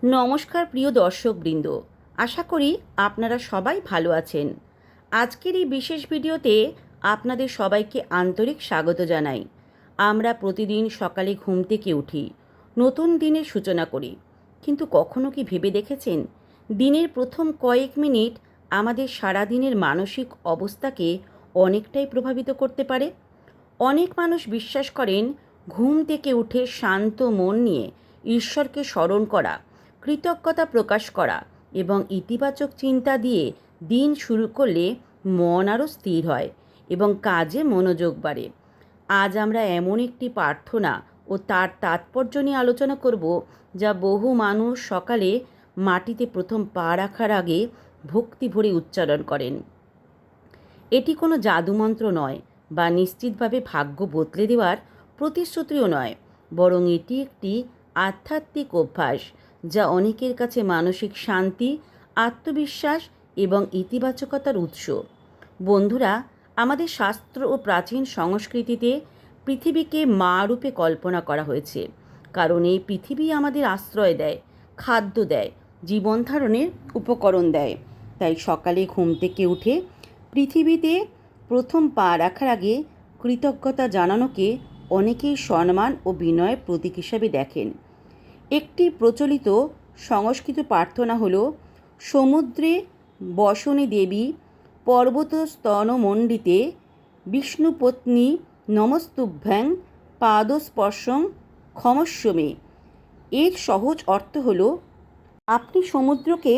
নমস্কার প্রিয় দর্শকবৃন্দ, আশা করি আপনারা সবাই ভালো আছেন। আজকের এই বিশেষ ভিডিওতে আপনাদের সবাইকে আন্তরিক স্বাগত জানাই। আমরা প্রতিদিন সকালে ঘুম থেকে উঠি, নতুন দিনের সূচনা করি, কিন্তু কখনো কি ভেবে দেখেছেন দিনের প্রথম কয়েক মিনিট আমাদের সারাদিনের মানসিক অবস্থাকে অনেকটাই প্রভাবিত করতে পারে? অনেক মানুষ বিশ্বাস করেন ঘুম থেকে উঠে শান্ত মন নিয়ে ঈশ্বরকে স্মরণ করা, কৃতজ্ঞতা প্রকাশ করা এবং ইতিবাচক চিন্তা দিয়ে দিন শুরু করলে মন আরও স্থির হয় এবং কাজে মনোযোগ বাড়ে। আজ আমরা এমন একটি প্রার্থনা ও তার তাৎপর্য নিয়ে আলোচনা করব, যা বহু মানুষ সকালে মাটিতে প্রথম পা রাখার আগে ভক্তি ভরে উচ্চারণ করেন। এটি কোনো জাদুমন্ত্র নয় বা নিশ্চিতভাবে ভাগ্য বদলে দেওয়ার প্রতিশ্রুতিও নয়, বরং এটি একটি আধ্যাত্মিক অভ্যাস যা অনেকের কাছে মানসিক শান্তি, আত্মবিশ্বাস এবং ইতিবাচকতার উৎস। বন্ধুরা, আমাদের শাস্ত্র ও প্রাচীন সংস্কৃতিতে পৃথিবীকে মা রূপে কল্পনা করা হয়েছে, কারণ এই পৃথিবী আমাদের আশ্রয় দেয়, খাদ্য দেয়, জীবন ধারণের উপকরণ দেয়। তাই সকালে ঘুম থেকে উঠে পৃথিবীতে প্রথম পা রাখার আগে কৃতজ্ঞতা জানানোকে অনেকেই সম্মান ও বিনয়ের প্রতীক হিসাবে দেখেন। একটি প্রচলিত সংস্কৃত প্রার্থনা হল, সমুদ্রে বসনে দেবী, পর্বত স্তনমণ্ডিতে বিষ্ণুপত্নী নমস্তুভ্যাং পাদস্পর্শং ক্ষমস্ব মে। এর সহজ অর্থ হল, আপনি সমুদ্রকে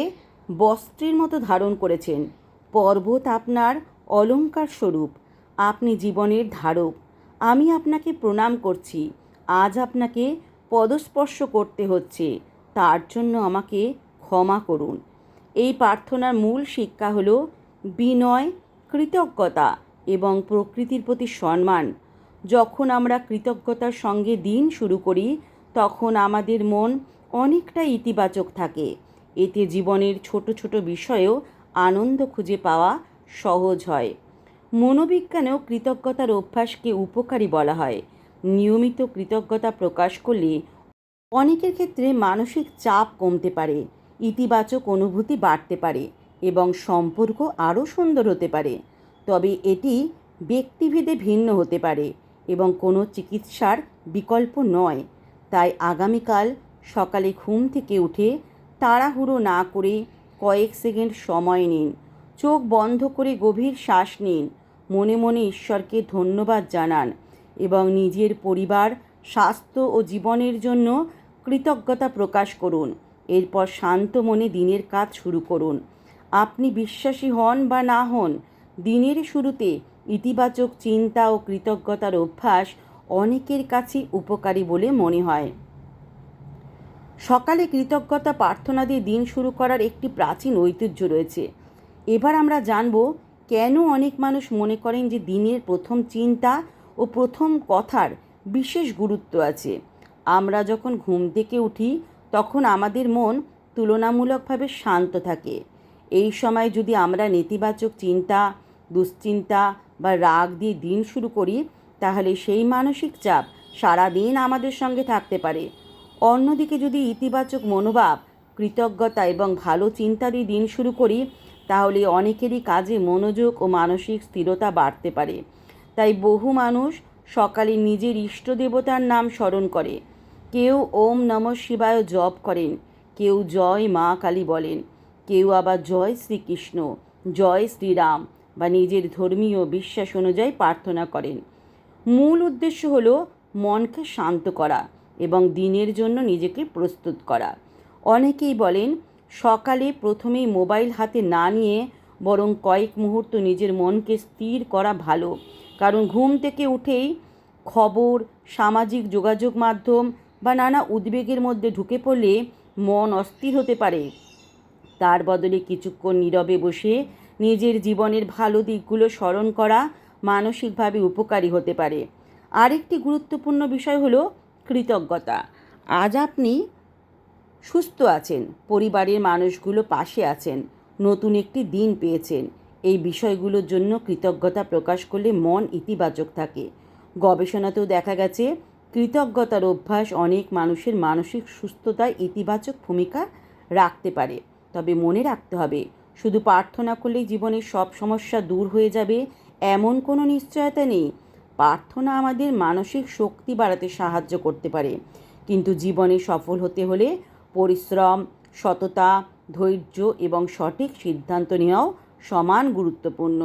বস্ত্রের মতো ধারণ করেছেন, পর্বত আপনার অলঙ্কার স্বরূপ, আপনি জীবনের ধারক। আমি আপনাকে প্রণাম করছি। আজ আপনাকে পদস্পর্শ করতে হচ্ছে, তার জন্য আমাকে ক্ষমা করুন। এই প্রার্থনার মূল শিক্ষা হল বিনয়, কৃতজ্ঞতা এবং প্রকৃতির প্রতি সম্মান। যখন আমরা কৃতজ্ঞতার সঙ্গে দিন শুরু করি, তখন আমাদের মন অনেকটা ইতিবাচক থাকে। এতে জীবনের ছোট ছোট বিষয়েও আনন্দ খুঁজে পাওয়া সহজ হয়। মনোবিজ্ঞানেও কৃতজ্ঞতার অভ্যাসকে উপকারী বলা হয়। নিয়মিত কৃতজ্ঞতা প্রকাশ করলে অনেকের ক্ষেত্রে মানসিক চাপ কমতে পারে, ইতিবাচক অনুভূতি বাড়তে পারে এবং সম্পর্ক আরও সুন্দর হতে পারে। তবে এটি ব্যক্তিভেদে ভিন্ন হতে পারে এবং কোনো চিকিৎসার বিকল্প নয়। তাই আগামীকাল সকালে ঘুম থেকে উঠে তাড়াহুড়ো না করে কয়েক সেকেন্ড সময় নিন, চোখ বন্ধ করে গভীর শ্বাস নিন, মনে মনে ঈশ্বরকে ধন্যবাদ জানান এবং নিজের পরিবার, স্বাস্থ্য ও জীবনের জন্য কৃতজ্ঞতা প্রকাশ করুন। এরপর শান্ত মনে দিনের কাজ শুরু করুন। আপনি বিশ্বাসী হন বা না হন, দিনের শুরুতে ইতিবাচক চিন্তা ও কৃতজ্ঞতার অভ্যাস অনেকের কাছে উপকারী বলে মনে হয়। সকালে কৃতজ্ঞতা প্রার্থনা দিয়ে দিন শুরু করার একটি প্রাচীন ঐতিহ্য রয়েছে। এবার আমরা জানব কেন অনেক মানুষ মনে করেন যে দিনের প্রথম চিন্তা ও প্রথম কথার বিশেষ গুরুত্ব আছে। আমরা যখন ঘুম থেকে উঠি, তখন আমাদের মন তুলনামূলকভাবে শান্ত থাকে। এই সময় যদি আমরা নেতিবাচক চিন্তা, দুশ্চিন্তা বা রাগ দিয়ে দিন শুরু করি, তাহলে সেই মানসিক চাপ সারাদিন আমাদের সঙ্গে থাকতে পারে। অন্যদিকে যদি ইতিবাচক মনোভাব, কৃতজ্ঞতা এবং ভালো চিন্তা দিয়ে দিন শুরু করি, তাহলে অনেকেরই কাজে মনোযোগ ও মানসিক স্থিরতা বাড়তে পারে। তাই বহু মানুষ সকালে নিজের ইষ্ট দেবতার নাম স্মরণ করে। কেউ ওম নমঃ শিবায় জপ করেন, কেউ জয় মা কালী বলেন, কেউ আবার জয় শ্রীকৃষ্ণ, জয় শ্রীরাম বা নিজের ধর্মীয় বিশ্বাস অনুযায়ী প্রার্থনা করেন। মূল উদ্দেশ্য হল মনকে শান্ত করা এবং দিনের জন্য নিজেকে প্রস্তুত করা। অনেকেই বলেন সকালে প্রথমেই মোবাইল হাতে না নিয়ে বরং কয়েক মুহূর্ত নিজের মনকে স্থির করা ভালো, কারণ ঘুম থেকে উঠেই খবর, সামাজিক যোগাযোগ মাধ্যম বা নানা উদ্বেগের মধ্যে ঢুকে পড়লে মন অস্থির হতে পারে। তার বদলে কিছুক্ষণ নীরবে বসে নিজের জীবনের ভালো দিকগুলো স্মরণ করা মানসিকভাবে উপকারী হতে পারে। আরেকটি গুরুত্বপূর্ণ বিষয় হলো কৃতজ্ঞতা। আজ আপনি সুস্থ আছেন, পরিবারের মানুষগুলো পাশে আছেন, নতুন একটি দিন পেয়েছেন। এই বিষয়গুলোর জন্য কৃতজ্ঞতা প্রকাশ করলে মন ইতিবাচক থাকে। গবেষণাতেও দেখা গেছে কৃতজ্ঞতার অভ্যাস অনেক মানুষের মানসিক সুস্থতায় ইতিবাচক ভূমিকা রাখতে পারে। তবে মনে রাখতে হবে, শুধু প্রার্থনা করলেই জীবনের সব সমস্যা দূর হয়ে যাবে এমন কোনো নিশ্চয়তা নেই। প্রার্থনা আমাদের মানসিক শক্তি বাড়াতে সাহায্য করতে পারে, কিন্তু জীবনে সফল হতে হলে পরিশ্রম, সততা, ধৈর্য এবং সঠিক সিদ্ধান্ত নেওয়াও সমান গুরুত্বপূর্ণ।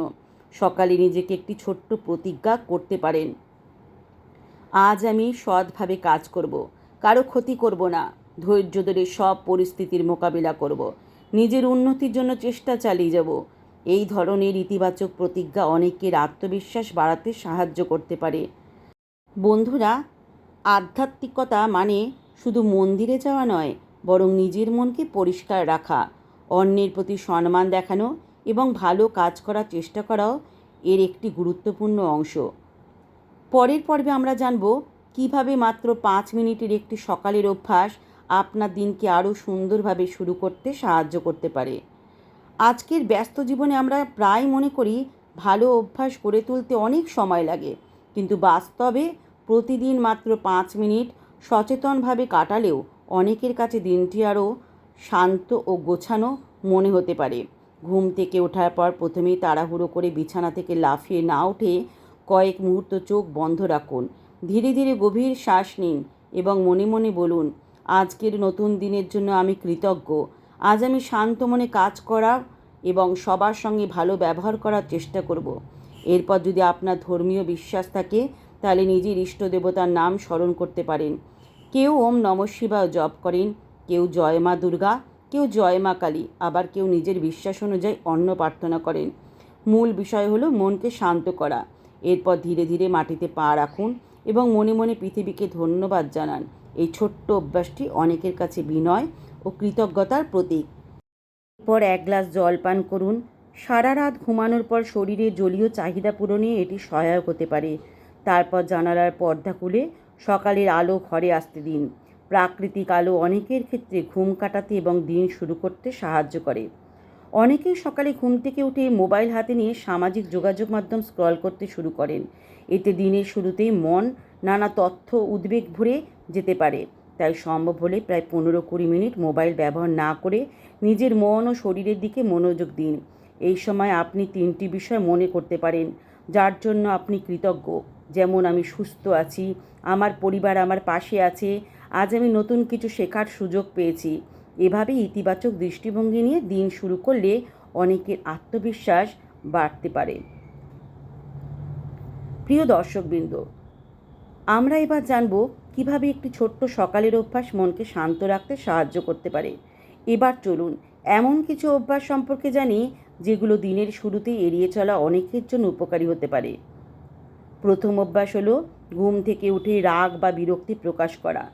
সকালে নিজেকে একটি ছোট্ট প্রতিজ্ঞা করতে পারেন, আজ আমি সৎভাবে কাজ করব, কারো ক্ষতি করব না, ধৈর্য ধরে সব পরিস্থিতির মোকাবিলা করব, নিজের উন্নতির জন্য চেষ্টা চালিয়ে যাব। এই ধরনের ইতিবাচক প্রতিজ্ঞা অনেকের আত্মবিশ্বাস বাড়াতে সাহায্য করতে পারে। বন্ধুরা, আধ্যাত্মিকতা মানে শুধু মন্দিরে যাওয়া নয়, বরং নিজের মনকে পরিষ্কার রাখা, অন্যের প্রতি সম্মান দেখানো এবং ভালো কাজ করার চেষ্টা করাও এর একটি গুরুত্বপূর্ণ অংশ। পরের পর্বে আমরা জানব কিভাবে মাত্র 5 মিনিটের একটি সকালের অভ্যাস আপনার দিনকে আরও সুন্দরভাবে শুরু করতে সাহায্য করতে পারে। আজকের ব্যস্ত জীবনে আমরা প্রায় মনে করি ভালো অভ্যাস গড়ে তুলতে অনেক সময় লাগে, কিন্তু বাস্তবে প্রতিদিন মাত্র 5 মিনিট সচেতনভাবে কাটালেও অনেকের কাছে দিনটি আরও শান্ত ও গোছানো মনে হতে পারে। ঘুম থেকে ওঠার পর প্রথমেই তাড়াহুড়ো করে বিছানা থেকে লাফিয়ে না উঠে কয়েক মুহূর্ত চোখ বন্ধ রাখুন, ধীরে ধীরে গভীর শ্বাস নিন এবং মনে মনে বলুন, আজকের নতুন দিনের জন্য আমি কৃতজ্ঞ। আজ আমি শান্ত মনে কাজ করা এবং সবার সঙ্গে ভালো ব্যবহার করার চেষ্টা করব। এরপর যদি আপনার ধর্মীয় বিশ্বাস থাকে তাহলে নিজের ইষ্ট দেবতার নাম স্মরণ করতে পারেন। কেউ ওম নমঃ শিবায় জপ করেন, কেউ জয় মা দুর্গা, কেউ জয় মা কালী, আবার কেউ নিজের বিশ্বাস অনুযায়ী অন্য প্রার্থনা করেন। মূল বিষয় হলো মনকে শান্ত করা। এরপর ধীরে ধীরে মাটিতে পা রাখুন এবং মনে মনে পৃথিবীকে ধন্যবাদ জানান। এই ছোট্ট অভ্যাসটি অনেকের কাছে বিনয় ও কৃতজ্ঞতার প্রতীক। এরপর 1 গ্লাস জল পান করুন। সারা রাত ঘুমানোর পর শরীরে জলীয় চাহিদা পূরণে এটি সহায়ক হতে পারে। তারপর জানালার পর্দা খুলে সকালের আলো ঘরে আসতে দিন। প্রাকৃতিক আলো অনেকের ক্ষেত্রে ঘুম কাটাতে এবং দিন শুরু করতে সাহায্য করে। অনেকেই সকালে ঘুম থেকে উঠে মোবাইল হাতে নিয়ে সামাজিক যোগাযোগ মাধ্যম স্ক্রল করতে শুরু করেন। এতে দিনের শুরুতেই মন নানা তথ্য উদ্বেগ ভরে যেতে পারে। তাই সম্ভব হলে প্রায় 15-20 মিনিট মোবাইল ব্যবহার না করে নিজের মন ও শরীরের দিকে মনোযোগ দিন। এই সময় আপনি 3টি বিষয় মনে করতে পারেন যার জন্য আপনি কৃতজ্ঞ, যেমন আমি সুস্থ আছি, আমার পরিবার আমার পাশে আছে, আজ আমি নতুন কিছু শেখার সুযোগ পেয়েছি। এভাবে ইতিবাচক দৃষ্টিভঙ্গি নিয়ে দিন শুরু করলে অনেকের আত্মবিশ্বাস বাড়তে পারে। প্রিয় দর্শকবৃন্দ, আমরা এবার জানব কিভাবে একটি ছোট্ট সকালের অভ্যাস মনকে শান্ত রাখতে সাহায্য করতে পারে। এবার চলুন এমন কিছু অভ্যাস সম্পর্কে জানি যেগুলো দিনের শুরুতেই এড়িয়ে চলা অনেকের জন্য উপকারী হতে পারে। প্রথম অভ্যাস হলো ঘুম থেকে উঠে রাগ বা বিরক্তি প্রকাশ করা।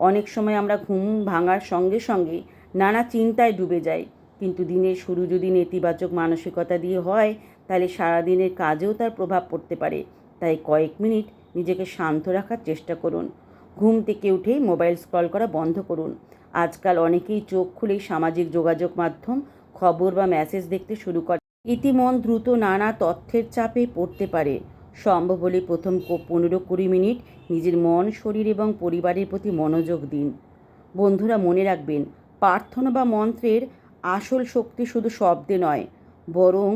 অনেক সময় আমরা ঘুম ভাঙার সঙ্গে সঙ্গে নানা চিন্তায় ডুবে যাই, কিন্তু দিনের শুরু যদি নেতিবাচক মানসিকতা দিয়ে হয় তাহলে সারাদিনের কাজেও তার প্রভাব পড়তে পারে। তাই কয়েক মিনিট নিজেকে শান্ত রাখার চেষ্টা করুন। ঘুম থেকে উঠেই মোবাইল স্ক্রল করা বন্ধ করুন। আজকাল অনেকেই চোখ খুলেই সামাজিক যোগাযোগ মাধ্যম, খবর বা মেসেজ দেখতে শুরু করে। এতে মন দ্রুত নানা তথ্যের চাপে পড়তে পারে। সম্ভব হলে প্রথম 15-20 মিনিট নিজের মন, শরীর এবং পরিবারের প্রতি মনোযোগ দিন। বন্ধুরা, মনে রাখবেন, প্রার্থনা বা মন্ত্রের আসল শক্তি শুধু শব্দে নয়, বরং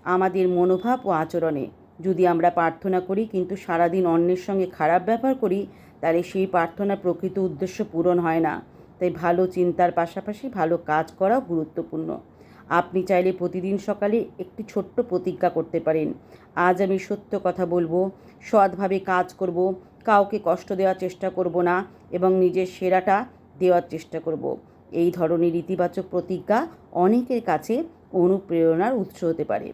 আমাদের মনোভাব ও আচরণে। যদি আমরা প্রার্থনা করি কিন্তু সারাদিন অন্যের সঙ্গে খারাপ ব্যবহার করি, তাহলে সেই প্রার্থনার প্রকৃত উদ্দেশ্য পূরণ হয় না। তাই ভালো চিন্তার পাশাপাশি ভালো কাজ করাও গুরুত্বপূর্ণ। আপনি চাইলে প্রতিদিন সকালে একটি ছোট্ট প্রতিজ্ঞা করতে পারেন, আজ আমি সত্য কথা বলবো, সৎভাবে কাজ করব, কাউকে কষ্ট দেওয়ার চেষ্টা করব না এবং নিজের সেরাটা দেওয়ার চেষ্টা করব। এই ধরনের ইতিবাচক প্রতিজ্ঞা অনেকের কাছে অনুপ্রেরণার উৎস হতে পারে।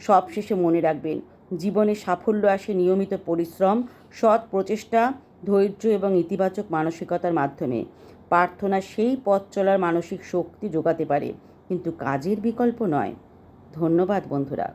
সবশেষে মনে রাখবেন, জীবনে সাফল্য আসে নিয়মিত পরিশ্রম, সৎ প্রচেষ্টা, ধৈর্য এবং ইতিবাচক মানসিকতার মাধ্যমে। প্রার্থনা সেই পথ চলার মানসিক শক্তি যোগাতে পারে, কিন্তু কাজের বিকল্প নয়। ধন্যবাদ বন্ধুরা।